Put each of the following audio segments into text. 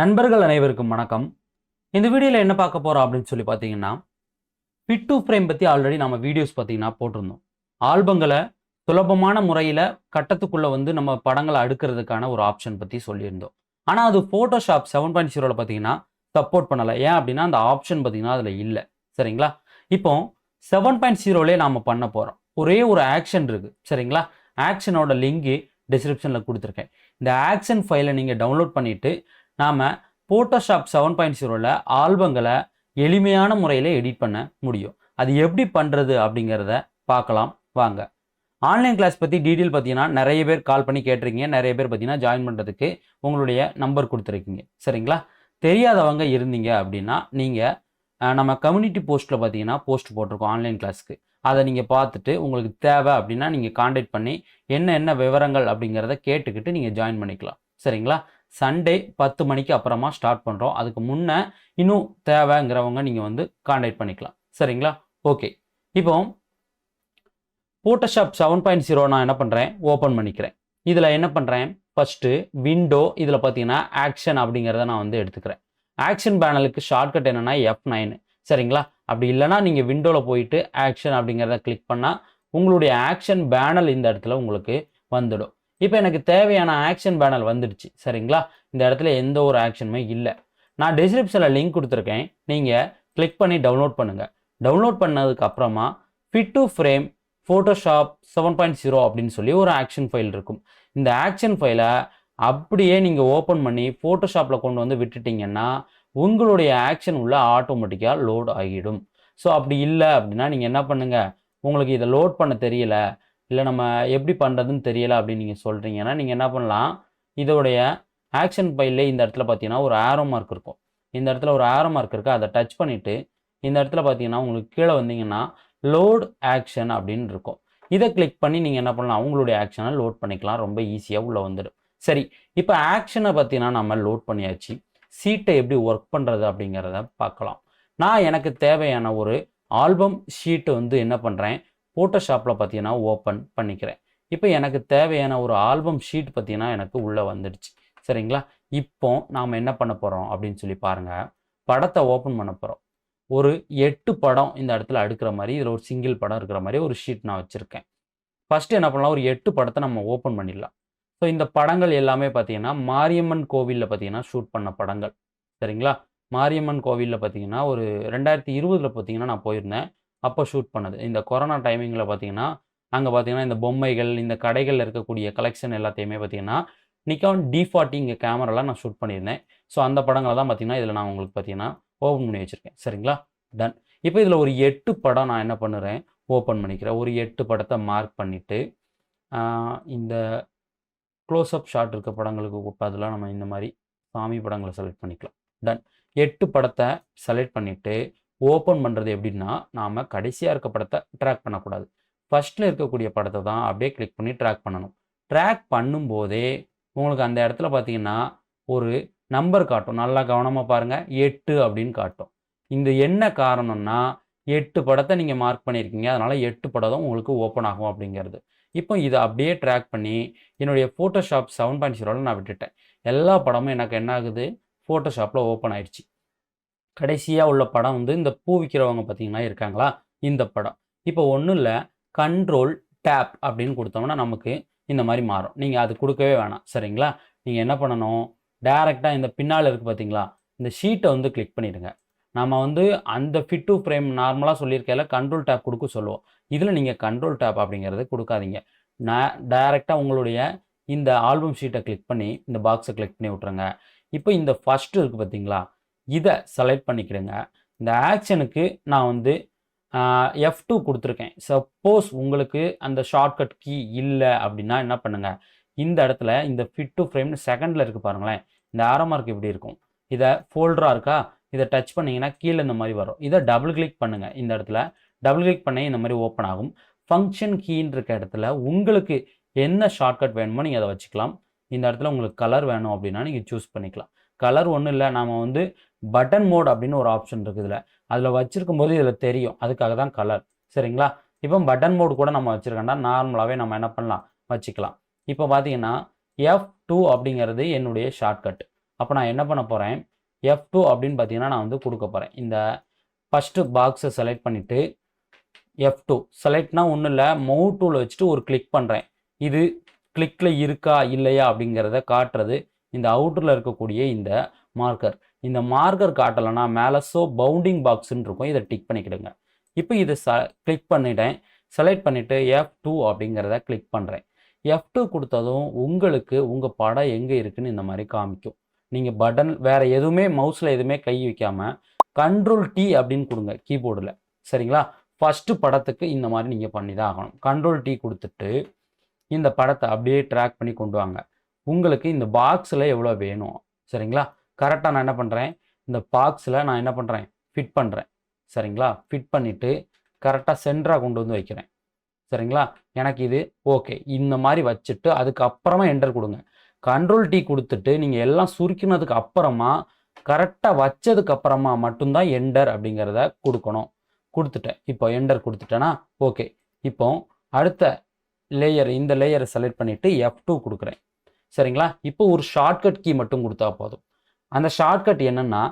நண்பர்கள் அனைவருக்கும் வணக்கம். இந்த வீடியோவில் என்ன பார்க்க போகிறோம் அப்படின்னு சொல்லி பார்த்தீங்கன்னா, ஃபிட் டு ஃப்ரேம் பற்றி ஆல்ரெடி நம்ம வீடியோஸ் பார்த்தீங்கன்னா போட்டிருந்தோம். ஆல்பங்களை சுலபமான முறையில் கட்டத்துக்குள்ளே நம்ம படங்களை அடுக்கிறதுக்கான ஒரு ஆப்ஷன் பற்றி சொல்லியிருந்தோம். ஆனால் அது ஃபோட்டோஷாப் 7.0ல பார்த்தீங்கன்னா சப்போர்ட் பண்ணலை. ஏன் அப்படின்னா அந்த ஆப்ஷன் பார்த்தீங்கன்னா அதில் இல்லை. சரிங்களா? இப்போ 7.0லே நாம் பண்ண போகிறோம். ஒரே ஒரு ஆக்ஷன் இருக்குது. சரிங்களா? ஆக்ஷனோட லிங்கு டிஸ்கிரிப்ஷனில் கொடுத்துருக்கேன். இந்த ஆக்ஷன் ஃபைலை நீங்கள் டவுன்லோட் பண்ணிவிட்டு நாம் ஃபோட்டோஷாப் 7.0ல ஆல்பங்களை எளிமையான முறையில் எடிட் பண்ண முடியும். அது எப்படி பண்ணுறது அப்படிங்கிறத பார்க்கலாம் வாங்க. ஆன்லைன் கிளாஸ் பற்றி டீட்டெயில் பார்த்தீங்கன்னா நிறைய பேர் கால் பண்ணி கேட்டிருக்கீங்க. நிறைய பேர் பார்த்தீங்கன்னா ஜாயின் பண்ணுறதுக்கு உங்களுடைய நம்பர் கொடுத்துருக்கீங்க. சரிங்களா? தெரியாதவங்க இருந்தீங்க அப்படின்னா நீங்கள் நம்ம கம்யூனிட்டி போஸ்ட்டில் பார்த்தீங்கன்னா போஸ்ட் போட்டிருக்கோம் ஆன்லைன் கிளாஸ்க்கு. அதை நீங்கள் பார்த்துட்டு உங்களுக்கு தேவை அப்படின்னா நீங்கள் காண்டாக்ட் பண்ணி என்ன விவரங்கள் அப்படிங்கிறத கேட்டுக்கிட்டு நீங்கள் ஜாயின் பண்ணிக்கலாம். சரிங்களா? சண்டே 10 மணிக்கு அப்புறமா ஸ்டார்ட் பண்ணுறோம். அதுக்கு முன்னே இன்னும் தேவைங்கிறவங்க நீங்கள் காண்டாக்ட் பண்ணிக்கலாம். சரிங்களா? ஓகே. இப்போ ஃபோட்டோஷாப் 7.0 நான் என்ன பண்ணுறேன், ஓப்பன் பண்ணிக்கிறேன். இதில் என்ன பண்ணுறேன், ஃபஸ்ட்டு விண்டோ, இதில் பார்த்தீங்கன்னா ஆக்ஷன் அப்படிங்கிறத நான் எடுத்துக்கிறேன். ஆக்ஷன் பேனலுக்கு ஷார்ட்கட் என்னென்னா F9. சரிங்களா? அப்படி இல்லைனா நீங்கள் விண்டோவில் போயிட்டு ஆக்ஷன் அப்படிங்கிறத கிளிக் பண்ணால் உங்களுடைய ஆக்ஷன் பேனல் இந்த இடத்துல உங்களுக்கு வந்துடும். இப்போ எனக்கு தேவையான ஆக்ஷன் பேனல் வந்துடுச்சு. சரிங்களா? இந்த இடத்துல எந்த ஒரு ஆக்ஷனுமே இல்லை. நான் டிஸ்கிரிப்ஷனில் லிங்க் கொடுத்துருக்கேன். நீங்கள் கிளிக் பண்ணி டவுன்லோட் பண்ணுங்கள். டவுன்லோட் பண்ணதுக்கு அப்புறமா ஃபிட் டு ஃப்ரேம் ஃபோட்டோஷாப் 7.0 அப்படின்னு சொல்லி ஒரு ஆக்ஷன் ஃபைல் இருக்கும். இந்த ஆக்ஷன் ஃபைலை அப்படியே நீங்கள் ஓப்பன் பண்ணி ஃபோட்டோஷாப்பில் கொண்டு வந்து விட்டுட்டிங்கன்னா உங்களுடைய ஆக்ஷன் உள்ள ஆட்டோமேட்டிக்காக லோட் ஆகிடும். ஸோ அப்படி இல்லை அப்படின்னா நீங்கள் என்ன பண்ணுங்கள், உங்களுக்கு இதை லோட் பண்ண தெரியல, இல்லை நம்ம எப்படி பண்ணுறதுன்னு தெரியலை அப்படின்னு நீங்கள் சொல்கிறீங்கன்னா நீங்கள் என்ன பண்ணலாம், இதோடைய ஆக்ஷன் ஃபைல்லே இந்த இடத்துல பார்த்தீங்கன்னா ஒரு ஆரோ மார்க் இருக்கும். இந்த இடத்துல ஒரு ஆரோ மார்க் இருக்குது. அதை டச் பண்ணிவிட்டு இந்த இடத்துல பார்த்தீங்கன்னா உங்களுக்கு கீழே வந்தீங்கன்னா லோட் ஆக்ஷன் அப்படின்னு இருக்கும். இதை கிளிக் பண்ணி நீங்கள் என்ன பண்ணலாம், உங்களுடைய ஆக்ஷனை லோட் பண்ணிக்கலாம். ரொம்ப ஈஸியாக உள்ளே வந்துடும். சரி, இப்போ ஆக்ஷனை பார்த்தீங்கன்னா நம்ம லோட் பண்ணியாச்சு. ஷீட்டை எப்படி ஒர்க் பண்ணுறது அப்படிங்கிறத பார்க்கலாம். நான் எனக்கு தேவையான ஒரு ஆல்பம் ஷீட்டு என்ன பண்ணுறேன், ஃபோட்டோஷாப்பில் பார்த்தீங்கன்னா ஓப்பன் பண்ணிக்கிறேன். இப்போ எனக்கு தேவையான ஒரு ஆல்பம் ஷீட் பார்த்தீங்கன்னா எனக்கு உள்ளே வந்துடுச்சு. சரிங்களா? இப்போ நாம் என்ன பண்ண போகிறோம் அப்படின்னு சொல்லி பாருங்கள். படத்தை ஓப்பன் பண்ண போகிறோம். ஒரு 8 படம் இந்த இடத்துல அடுக்கிற மாதிரி, இதில் ஒரு சிங்கிள் படம் இருக்கிற மாதிரி ஒரு ஷீட் நான் வச்சுருக்கேன். ஃபஸ்ட்டு என்ன பண்ணலாம், ஒரு 8 படத்தை நம்ம ஓப்பன் பண்ணிடலாம். ஸோ இந்த படங்கள் எல்லாமே பார்த்தீங்கன்னா மாரியம்மன் கோவிலில் பார்த்தீங்கன்னா ஷூட் பண்ண படங்கள். சரிங்களா? மாரியம்மன் கோவிலில் பார்த்தீங்கன்னா ஒரு 2020 பார்த்தீங்கன்னா நான் போயிருந்தேன். அப்போ ஷூட் பண்ணது. இந்த கொரோனா டைமிங்கில் பார்த்தீங்கன்னா அங்கே பார்த்தீங்கன்னா இந்த பொம்மைகள், இந்த கடைகளில் இருக்கக்கூடிய கலெக்ஷன் எல்லாத்தையுமே பார்த்தீங்கன்னா நிக்கான் D40 இங்கே கேமராவில் நான் ஷூட் பண்ணியிருந்தேன். ஸோ அந்த படங்களை தான் பார்த்தீங்கன்னா இதில் நான் உங்களுக்கு பார்த்தீங்கன்னா ஓப்பன் பண்ணி வச்சுருக்கேன். சரிங்களா? டன். இப்போ இதில் ஒரு 8 படம் நான் என்ன பண்ணுறேன், ஓப்பன் பண்ணிக்கிறேன். ஒரு 8 படத்தை மார்க் பண்ணிவிட்டு இந்த க்ளோஸ்அப் ஷாட் இருக்க படங்களுக்கு பதிலாக நம்ம இந்த மாதிரி சாமி படங்களை செலக்ட் பண்ணிக்கலாம். டன். 8 படத்தை செலக்ட் பண்ணிவிட்டு ஓப்பன் பண்ணுறது எப்படின்னா, நாம் கடைசியாக இருக்க படத்தை ட்ராக் பண்ணக்கூடாது. ஃபஸ்ட்டில் இருக்கக்கூடிய படத்தை தான் அப்படியே கிளிக் பண்ணி ட்ராக் பண்ணணும். ட்ராக் பண்ணும்போதே உங்களுக்கு அந்த இடத்துல பார்த்தீங்கன்னா ஒரு நம்பர் காட்டும். நல்லா கவனமாக பாருங்கள். 8 அப்படின்னு காட்டும். இந்த என்ன காரணம்னா 8 படத்தை நீங்கள் மார்க் பண்ணியிருக்கீங்க. அதனால் 8 படம் உங்களுக்கு ஓப்பன் ஆகும் அப்படிங்கிறது. இப்போ இதை அப்படியே ட்ராக் பண்ணி என்னுடைய ஃபோட்டோஷாப் 7.0ல நான் விட்டுட்டேன். எல்லா படமும் எனக்கு என்ன ஆகுது, ஃபோட்டோஷாப்பில் ஓப்பன் ஆயிடுச்சு. கடைசியாக உள்ள படம் இந்த பூ விற்கிறவங்க பார்த்தீங்கன்னா இருக்காங்களா, இந்த படம். இப்போ ஒன்றும் இல்லை, கண்ட்ரோல் டேப் அப்படின்னு கொடுத்தோம்னா நமக்கு இந்த மாதிரி மாறும். நீங்கள் அது கொடுக்கவே வேணாம். சரிங்களா? நீங்கள் என்ன பண்ணணும், டேரெக்டாக இந்த பின்னால் இருக்குது பார்த்தீங்களா, இந்த ஷீட்டை கிளிக் பண்ணிவிடுங்க. நம்ம அந்த ஃபிட் டு ஃப்ரேம் நார்மலாக சொல்லியிருக்கையில் கண்ட்ரோல் டேப் கொடுக்க சொல்லுவோம். இதில் நீங்கள் கண்ட்ரோல் டேப் அப்படிங்கிறது கொடுக்காதீங்க. நான் டேரெக்டாக உங்களுடைய இந்த ஆல்பம் ஷீட்டை கிளிக் பண்ணி இந்த பாக்ஸை கிளிக் பண்ணி விட்ருங்க. இப்போ இந்த ஃபஸ்ட்டு இருக்குது பார்த்தீங்களா, இதை செலக்ட் பண்ணிக்கிடுங்க. இந்த ஆக்ஷனுக்கு நான் F2 கொடுத்துருக்கேன். சப்போஸ் உங்களுக்கு அந்த ஷார்ட்கட் கீ இல்லை அப்படின்னா என்ன பண்ணுங்கள், இந்த இடத்துல இந்த ஃபிட் டு ஃப்ரேம்னு செகண்டில் இருக்குது பாருங்களேன், இந்த ஆரோ மார்க் இப்படி இருக்கும். இதை ஃபோல்டராக இருக்கா, இதை டச் பண்ணிங்கன்னா கீழே இந்த மாதிரி வரும். இதை டபுள் கிளிக் பண்ணுங்கள். இந்த இடத்துல டபுள் கிளிக் பண்ணி இந்த மாதிரி ஓப்பன் ஆகும். ஃபங்க்ஷன் கீன்னு இருக்க இடத்துல உங்களுக்கு என்ன ஷார்ட்கட் வேணுமோ நீங்கள் அதை வச்சுக்கலாம். இந்த இடத்துல உங்களுக்கு கலர் வேணும் அப்படின்னா நீங்கள் சூஸ் பண்ணிக்கலாம். கலர் ஒன்றும் இல்லை, நாம் பட்டன் மோட் அப்படின்னு ஒரு ஆப்ஷன் இருக்குது இதில். அதில் வச்சுருக்கும் போது இதில் தெரியும், அதுக்காக தான் கலர். சரிங்களா? இப்போ பட்டன் மோடு கூட நம்ம வச்சுருக்கோம்னா நார்மலாகவே நம்ம என்ன பண்ணலாம், வச்சுக்கலாம். இப்போ பார்த்தீங்கன்னா F2 அப்படிங்கிறது என்னுடைய ஷார்ட்கட். அப்போ நான் என்ன பண்ண போகிறேன், F2 அப்படின்னு பார்த்தீங்கன்னா நான் வந்து கொடுக்க போகிறேன். இந்த ஃபஸ்ட்டு பாக்ஸை செலக்ட் பண்ணிவிட்டு F2 செலக்ட்னா ஒன்றும் இல்லை, மவுஸ் டூலை வச்சுட்டு ஒரு கிளிக் பண்ணுறேன். இது கிளிக்கில் இருக்கா இல்லையா அப்படிங்கிறத காட்டுறது இந்த அவுட்டரில் இருக்கக்கூடிய இந்த மார்க்கர். இந்த மார்க்கர் காட்டலைன்னா மேலே பவுண்டிங் பாக்ஸ்ன்னு இருக்கும், இதை டிக் பண்ணிக்கிடுங்க. இப்போ இதை கிளிக் பண்ணிட்டேன். செலக்ட் பண்ணிவிட்டு F2 அப்படிங்கிறத கிளிக் பண்ணுறேன். F2 கொடுத்ததும் உங்களுக்கு உங்கள் படம் எங்கே இருக்குன்னு இந்த மாதிரி காமிக்கும். நீங்கள் பட்டன் வேறு எதுவுமே மவுஸில் எதுவுமே கை வைக்காமல் Ctrl T அப்படின்னு கொடுங்க கீபோர்டில். சரிங்களா? ஃபஸ்ட்டு படத்துக்கு இந்த மாதிரி நீங்கள் பண்ணி தான் ஆகணும். Ctrl T கொடுத்துட்டு இந்த படத்தை அப்படியே ட்ராக் பண்ணி கொண்டு வாங்க. உங்களுக்கு இந்த பாக்ஸில் எவ்வளோ வேணும், சரிங்களா? கரெக்டாக நான் என்ன பண்ணுறேன், இந்த பாக்ஸில் நான் என்ன பண்ணுறேன், ஃபிட் பண்ணுறேன். சரிங்களா? ஃபிட் பண்ணிவிட்டு கரெக்டாக சென்டராக கொண்டு வந்து வைக்கிறேன். சரிங்களா? எனக்கு இது ஓகே. இந்த மாதிரி வச்சுட்டு அதுக்கப்புறமா என்டர் கொடுங்க. Ctrl T கொடுத்துட்டு நீங்கள் எல்லாம் சுருக்கினதுக்கு அப்புறமா கரெக்டாக வச்சதுக்கு அப்புறமா மட்டும்தான் என்டர் அப்படிங்கிறத கொடுக்கணும். கொடுத்துட்டேன். இப்போ என்டர் கொடுத்துட்டேன்னா ஓகே. இப்போ அடுத்த லேயர், இந்த லேயரை செலக்ட் பண்ணிவிட்டு F2 கொடுக்குறேன். சரிங்களா? இப்போ ஒரு ஷார்ட்கட் கீ மட்டும் கொடுத்தா போதும். அந்த ஷார்ட்கட் என்னென்னா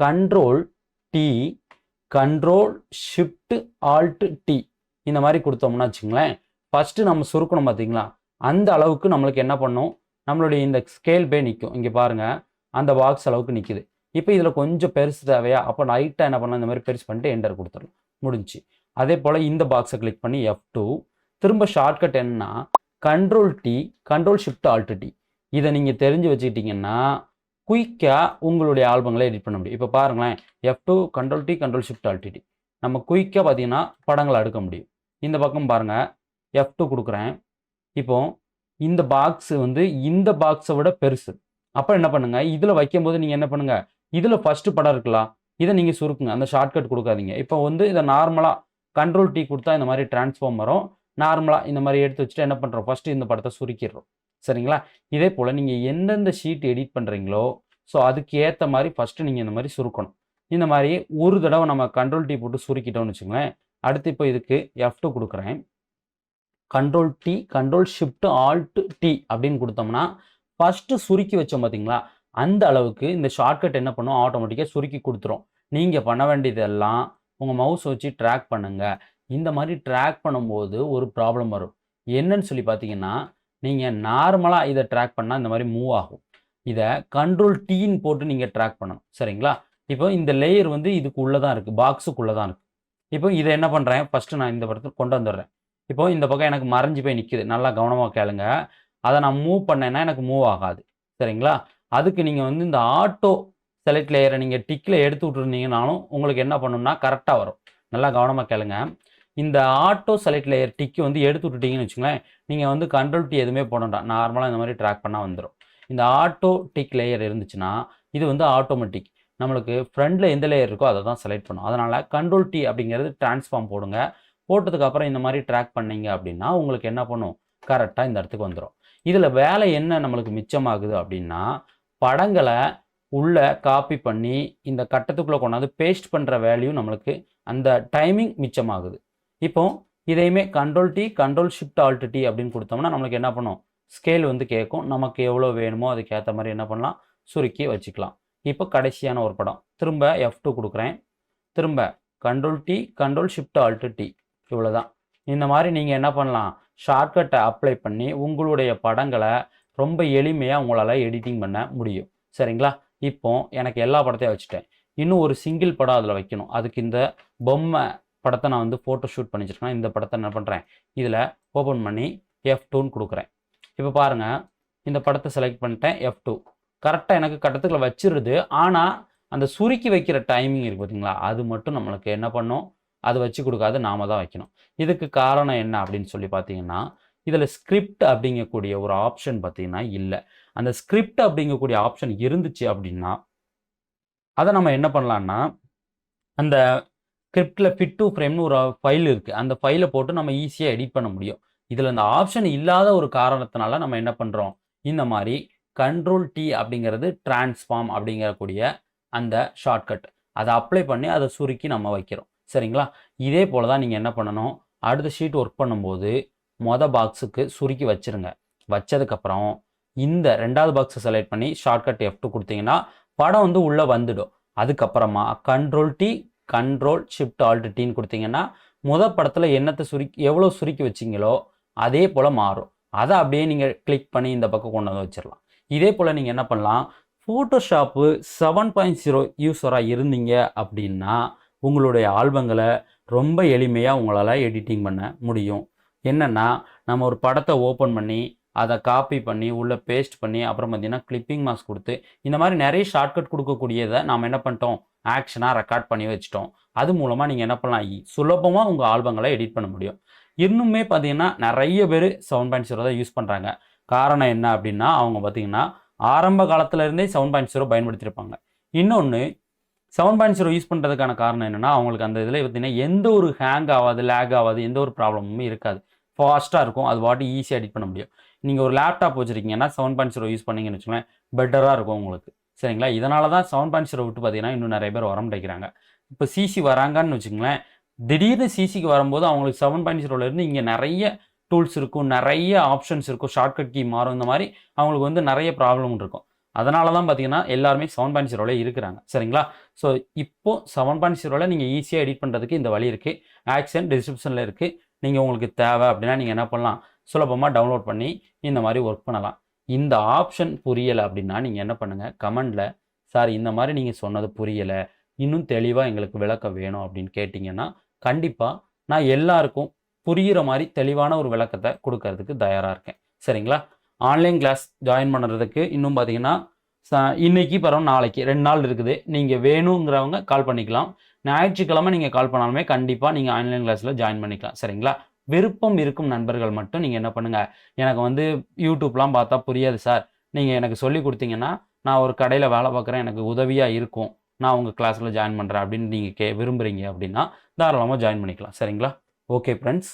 Ctrl T Ctrl Shift Alt T இந்த மாதிரி கொடுத்தோம்னா வச்சுங்களேன், ஃபஸ்ட்டு நம்ம சுருக்கணும் பார்த்தீங்களா, அந்த அளவுக்கு நம்மளுக்கு என்ன பண்ணும், நம்மளுடைய இந்த ஸ்கேல் பே நிற்கும். இங்கே பாருங்கள், அந்த பாக்ஸ் அளவுக்கு நிற்கிது. இப்போ இதில் கொஞ்சம் பெருசு தேவையா, அப்போ லைட்டாக என்ன பண்ணலாம், இந்த மாதிரி பெருசு பண்ணிட்டு என்டர் கொடுத்துடலாம், முடிஞ்சு. அதே போல் இந்த பாக்ஸை கிளிக் பண்ணி F2, திரும்ப ஷார்ட்கட் என்னன்னா Ctrl T Ctrl Shift Alt T. இதை நீங்கள் தெரிஞ்சு வச்சுக்கிட்டிங்கன்னா குயிக்காக உங்களுடைய ஆல்பங்களை எடிட் பண்ண முடியும். இப்போ பாருங்களேன், F2 Ctrl T Ctrl Shift Alt T நம்ம குயிக்காக பார்த்தீங்கன்னா படங்களை எடுக்க முடியும். இந்த பக்கம் பாருங்கள், F2 கொடுக்குறேன். இப்போ இந்த பாக்ஸ் வந்து இந்த பாக்ஸை விட பெருசு. அப்போ என்ன பண்ணுங்கள், இதில் வைக்கும்போது நீங்கள் என்ன பண்ணுங்கள், இதில் ஃபஸ்ட்டு படம் இருக்கலாம், இதை நீங்கள் சுருக்குங்க, அந்த ஷார்ட்கட் கொடுக்காதீங்க. இப்போ வந்து இதை நார்மலாக Ctrl T கொடுத்தா இந்த மாதிரி டிரான்ஸ்ஃபார்ம் வரும். நார்மலாக இந்த மாதிரி எடுத்து வச்சுட்டு என்ன பண்ணுறோம், ஃபஸ்ட்டு இந்த படத்தை சுருக்கிடுறோம். சரிங்களா? இதே போல் நீங்கள் எந்தெந்த ஷீட் எடிட் பண்ணுறீங்களோ ஸோ அதுக்கு ஏற்ற மாதிரி ஃபஸ்ட்டு நீங்கள் இந்த மாதிரி சுருக்கணும். இந்த மாதிரி ஒரு தடவை நம்ம Ctrl T போட்டு சுருக்கிட்டோம்னு வச்சுங்களேன். அடுத்து இப்போ இதுக்கு F2 கொடுக்குறேன். Ctrl T Ctrl Shift Alt T அப்படின்னு கொடுத்தோம்னா ஃபஸ்ட்டு சுருக்கி வச்சோம் பார்த்தீங்களா, அந்த அளவுக்கு இந்த ஷார்ட்கட் என்ன பண்ணும், ஆட்டோமேட்டிக்காக சுருக்கி கொடுத்துரும். நீங்கள் பண்ண வேண்டியதெல்லாம் உங்கள் மவுஸ் வச்சு ட்ராக் பண்ணுங்கள். இந்த மாதிரி ட்ராக் பண்ணும்போது ஒரு ப்ராப்ளம் வரும். என்னன்னு சொல்லி பார்த்தீங்கன்னா, நீங்கள் நார்மலாக இதை ட்ராக் பண்ணால் இந்த மாதிரி மூவ் ஆகும். இதை Ctrl Tன்னு போட்டு நீங்கள் ட்ராக் பண்ணணும். சரிங்களா? இப்போ இந்த லேயர் வந்து இதுக்கு உள்ளே தான் இருக்குது, பாக்ஸுக்குள்ளே தான் இருக்குது. இப்போ இதை என்ன பண்ணுறேன், ஃபஸ்ட்டு நான் இந்த படத்தை கொண்டு வந்துடுறேன். இப்போ இந்த பக்கம் எனக்கு மறைஞ்சு போய் நிற்கிது, நல்லா கவனமாக கேளுங்க. அதை நான் மூவ் பண்ணேன்னா எனக்கு மூவ் ஆகாது. சரிங்களா? அதுக்கு நீங்கள் வந்து இந்த ஆட்டோ செலக்ட் லேயரை நீங்கள் டிக்கில் எடுத்து விட்டுருந்தீங்கனாலும் உங்களுக்கு என்ன பண்ணணும்னா கரெக்டாக வரும். நல்லா கவனமாக கேளுங்க. இந்த ஆட்டோ செலக்ட் லேயர் டிக்கு வந்து எடுத்து விட்டுட்டீங்கன்னு வச்சுங்களேன், நீங்கள் வந்து Ctrl T எதுவுமே போடண்டாம், நார்மலாக இந்த மாதிரி ட்ராக் பண்ணால் வந்துடும். இந்த ஆட்டோ டிக் லேயர் இருந்துச்சுன்னா இது வந்து ஆட்டோமேட்டிக். நம்மளுக்கு ஃப்ரண்டில் எந்த லேயர் இருக்கோ அதை தான் செலக்ட் பண்ணும். அதனால் Ctrl T அப்படிங்கிறது டிரான்ஸ்ஃபார்ம் போடுங்க. போட்டதுக்கப்புறம் இந்த மாதிரி ட்ராக் பண்ணீங்க அப்படின்னா உங்களுக்கு என்ன பண்ணும், கரெக்டாக இந்த இடத்துக்கு வந்துடும். இதில் வேலை என்ன நம்மளுக்கு மிச்சமாகுது அப்படின்னா, படங்களை உள்ளே காப்பி பண்ணி இந்த கட்டத்துக்குள்ளே கொண்டாந்து பேஸ்ட் பண்ணுற வேல்யூ நம்மளுக்கு அந்த டைமிங் மிச்சமாகுது. இப்போ இதையுமே Ctrl T Ctrl Shift Alt T அப்படின்னு கொடுத்தோம்னா நம்மளுக்கு என்ன பண்ணும், ஸ்கேல் வந்து கேட்கும். நமக்கு எவ்வளோ வேணுமோ அதுக்கு ஏற்ற மாதிரி என்ன பண்ணலாம், சுருக்கி வச்சுக்கலாம். இப்போ கடைசியான ஒரு படம், திரும்ப F2 கொடுக்குறேன். திரும்ப Ctrl T Ctrl Shift Alt T, இவ்வளோதான். இந்த மாதிரி நீங்கள் என்ன பண்ணலாம், ஷார்ட்கட்டை அப்ளை பண்ணி உங்களுடைய படங்களை ரொம்ப எளிமையாக உங்களால் எடிட்டிங் பண்ண முடியும். சரிங்களா? இப்போ எனக்கு எல்லா படத்தையும் வச்சுட்டேன். இன்னும் ஒரு சிங்கிள் படம் அதில் வைக்கணும். அதுக்கு இந்த பொம்மை படத்தை நான் வந்து ஃபோட்டோ ஷூட் பண்ணி வச்சுருக்கேன். இந்த படத்தை என்ன பண்ணுறேன், இதில் ஓப்பன் பண்ணி F2ன்னு கொடுக்குறேன். இப்போ பாருங்கள், இந்த படத்தை செலக்ட் பண்ணிட்டேன். F2 கரெக்டாக எனக்கு கட்டத்துக்குள்ள வச்சிருது. ஆனால் அந்த சுருக்கி வைக்கிற டைமிங் இருக்குது பார்த்தீங்களா, அது மட்டும் நம்மளுக்கு என்ன பண்ணும், அது வச்சு கொடுக்காது, நாம தான் வைக்கணும். இதுக்கு காரணம் என்ன அப்படின்னு சொல்லி பார்த்தீங்கன்னா, இதில் ஸ்கிரிப்ட் அப்படிங்கக்கூடிய ஒரு ஆப்ஷன் பார்த்தீங்கன்னா இல்லை. அந்த ஸ்கிரிப்ட் அப்படிங்கக்கூடிய ஆப்ஷன் இருந்துச்சு அப்படின்னா அதை நம்ம என்ன பண்ணலான்னா, அந்த ஸ்கிரிப்டில் ஃபிட் டு ஃப்ரேம்னு ஒரு ஃபைல் இருக்குது, அந்த ஃபைலை போட்டு நம்ம ஈஸியாக எடிட் பண்ண முடியும். இதில் இந்த ஆப்ஷன் இல்லாத ஒரு காரணத்தினால நம்ம என்ன பண்ணுறோம், இந்த மாதிரி Ctrl T அப்படிங்கிறது டிரான்ஸ்ஃபார்ம் அப்படிங்கக்கூடிய அந்த ஷார்ட்கட், அதை அப்ளை பண்ணி அதை சுருக்கி நம்ம வைக்கிறோம். சரிங்களா? இதே போல் தான் நீங்கள் என்ன பண்ணணும், அடுத்த ஷீட் ஒர்க் பண்ணும்போது பாக்ஸுக்கு சுருக்கி வச்சுருங்க. வச்சதுக்கப்புறம் இந்த 2வது பாக்ஸை செலக்ட் பண்ணி ஷார்ட்கட் F2 கொடுத்தீங்கன்னா படம் வந்து உள்ளே வந்துடும். அதுக்கப்புறமா Ctrl+T Ctrl+Shift+Alt+Tன்னு கொடுத்தீங்கன்னா படத்தில் என்னத்தை எவ்வளோ சுருக்கி வச்சிங்களோ அதே போல் மாறும். அதை அப்படியே நீங்கள் கிளிக் பண்ணி இந்த பக்கம் கொண்டு வந்து வச்சிடலாம். இதே போல் நீங்கள் என்ன பண்ணலாம், ஃபோட்டோஷாப்பு 7.0 யூஸராக இருந்தீங்க அப்படின்னா உங்களுடைய ஆல்பங்களை ரொம்ப எளிமையாக உங்களால் எடிட்டிங் பண்ண முடியும். என்னென்னா, நம்ம ஒரு படத்தை ஓப்பன் பண்ணி அதை காப்பி பண்ணி உள்ளே பேஸ்ட் பண்ணி அப்புறம் பார்த்தீங்கன்னா கிளிப்பிங் மாஸ்க் கொடுத்து இந்த மாதிரி நிறைய ஷார்ட்கட் கொடுக்கக்கூடியதை நாம் என்ன பண்ணிட்டோம், ஆக்ஷனாக ரெக்கார்ட் பண்ணி வச்சிட்டோம். அது மூலமாக நீங்கள் என்ன பண்ணலாம், சுலபமாக உங்கள் ஆல்பங்களை எடிட் பண்ண முடியும். இன்னுமே பார்த்தீங்கன்னா நிறைய பேர் 7.0 தான் யூஸ் பண்ணுறாங்க. காரணம் என்ன அப்படின்னா, அவங்க பார்த்தீங்கன்னா ஆரம்ப காலத்துலேருந்தே 7.0 பயன்படுத்தியிருப்பாங்க. இன்னொன்று 7.0 யூஸ் பண்ணுறதுக்கான காரணம் என்னென்னா, அவங்களுக்கு அந்த இதில் பார்த்தீங்கன்னா எந்த ஒரு ஹேங் ஆகாது, லேக் ஆகாது, எந்த ஒரு ப்ராப்ளமுமே இருக்காது. ஃபாஸ்ட்டாக இருக்கும். அது பாட்டு ஈஸியாக எடிட் பண்ண முடியும். நீங்கள் ஒரு லேப்டாப் வச்சுருக்கீங்கன்னா 7.0 யூஸ் பண்ணிங்கன்னு வச்சுக்கோங்களேன், பெட்டராக இருக்கும் உங்களுக்கு. சரிங்களா? இதனால தான் 7.0 விட்டு பார்த்தீங்கன்னா இன்னும் நிறைய பேர் வர மாட்டேங்கிறாங்க. இப்போ சிசி வராங்கன்னு வச்சுக்கோங்களேன், திடீர்னு சிசிக்கு வரும்போது அவங்களுக்கு 7.0லேருந்து இங்கே நிறைய டூல்ஸ் இருக்கும், நிறைய ஆப்ஷன்ஸ் இருக்கும், ஷார்ட்கட் கீ மாறும். இந்த மாதிரி அவங்களுக்கு வந்து நிறைய ப்ராப்ளம் இருக்கும். அதனால தான் பார்த்தீங்கன்னா எல்லாருமே 7.0ல இருக்கிறாங்க. சரிங்களா? ஸோ இப்போ 7.0ல நீங்கள் ஈஸியாக எடிட் பண்ணுறதுக்கு இந்த வழி இருக்குது. ஆக்ஷன் டிஸ்கிரிப்ஷனில் இருக்குது. நீங்கள் உங்களுக்கு தேவை அப்படின்னா நீங்கள் என்ன பண்ணலாம், சுலபமாக டவுன்லோட் பண்ணி இந்த மாதிரி ஒர்க் பண்ணலாம். இந்த ஆப்ஷன் புரியலை அப்படின்னா நீங்கள் என்ன பண்ணுங்கள், கமெண்டில் சார் இந்த மாதிரி நீங்கள் சொன்னது புரியலை, இன்னும் தெளிவாக எங்களுக்கு விளக்கம் வேணும் அப்படின்னு கேட்டிங்கன்னா கண்டிப்பாக நான் எல்லாருக்கும் புரிகிற மாதிரி தெளிவான ஒரு விளக்கத்தை கொடுக்கறதுக்கு தயாராக இருக்கேன். சரிங்களா? ஆன்லைன் கிளாஸ் ஜாயின் பண்ணுறதுக்கு இன்னும் பார்த்தீங்கன்னா இன்னைக்கு பரவாயில்ல, நாளைக்கு 2 நாள் இருக்குது. நீங்கள் வேணுங்கிறவங்க கால் பண்ணிக்கலாம். ஞாயிற்றுக்கிழமை நீங்கள் கால் பண்ணாலுமே கண்டிப்பாக நீங்கள் ஆன்லைன் கிளாஸில் ஜாயின் பண்ணிக்கலாம். சரிங்களா? விருப்பம் இருக்கும் நண்பர்கள் மட்டும் நீங்கள் என்ன பண்ணுங்கள், எனக்கு வந்து யூடியூப்லாம் பார்த்தா புரியாது சார், நீங்கள் எனக்கு சொல்லி கொடுத்தீங்கன்னா நான் ஒரு கடையில் வேலை பார்க்குறேன், எனக்கு உதவியாக இருக்கும், நான் உங்கள் கிளாஸில் ஜாயின் பண்ணுறேன் அப்படின்னு நீங்கள் விரும்புகிறீங்க அப்படின்னா தாராளமாக ஜாயின் பண்ணிக்கலாம். சரிங்களா? Okay friends.